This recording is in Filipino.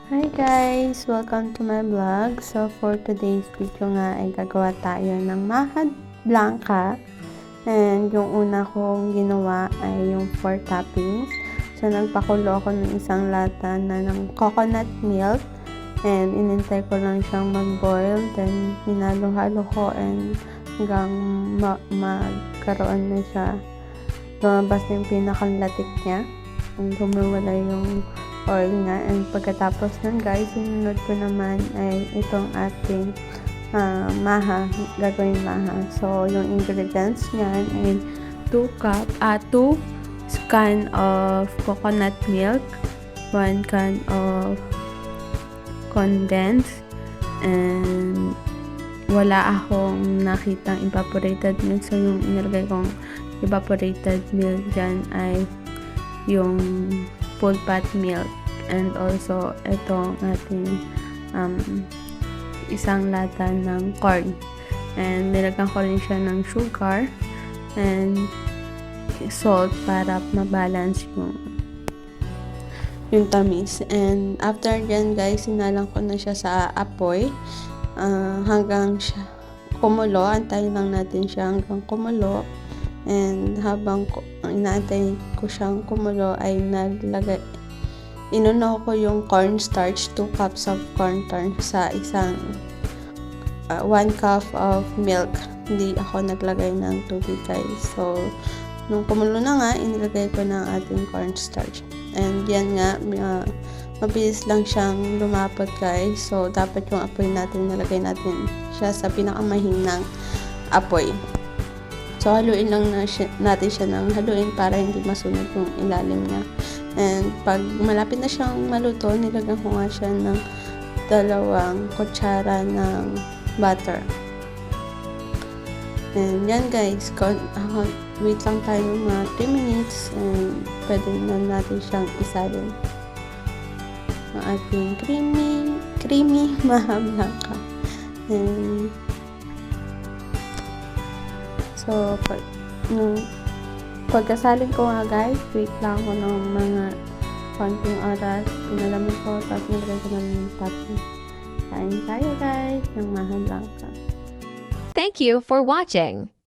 Hi guys! Welcome to my vlog. So for today's video nga ay gagawa tayo ng maha blanca. And yung una kong ginawa ay yung 4 toppings. So nagpakulo ako ng isang lata na ng coconut milk. And inintay ko lang siyang mag-boil. Then hinalo-halo ko and hanggang magkaroon na siya. Lumabas na yung pinakalatik niya. And humiwala yung oil nga. And pagkatapos nun guys, sinunod ko naman ay itong ating gagawin maha. So yung ingredients niyan ay 2 can of coconut milk, 1 can of condensed, and wala akong nakitang evaporated milk. So yung inilagay kong evaporated milk dyan ay yung full fat milk. And also, itong ating isang lata ng corn. And nilagyan ko rin siya ng sugar and salt para mabalance yung tamis. And after dyan guys, sinalang ko na siya sa apoy hanggang siya kumulo. Antayin lang natin siya hanggang kumulo. And habang inaantay ko siyang kumulo ay inuno ko yung cornstarch, 2 cups of cornstarch sa isang 1 cup of milk. Hindi ako naglagay ng tubig guys. So, nung kumulo na nga, inilagay ko ng ating cornstarch. And yan nga, mabilis lang siyang lumapot guys. So, dapat yung apoy natin, nilagay natin siya sa pinakamahinang apoy. So, haluin lang natin siya ng haluin para hindi masunog yung ilalim niya. And pag malapit na siyang maluto, nilagyan ko nga siya ng 2 kutsara ng butter. And yan guys, wait lang tayo mga 3 minutes and pwede na natin siyang isalin. Ang ating creamy maha blanca. And so, pagkasalin ko nga guys, wait lang ako ng mga konting oras. Pinalamin ko, tapos nilagay ko na yung topping. Kain tayo guys ng maha blanca. Thank you for watching.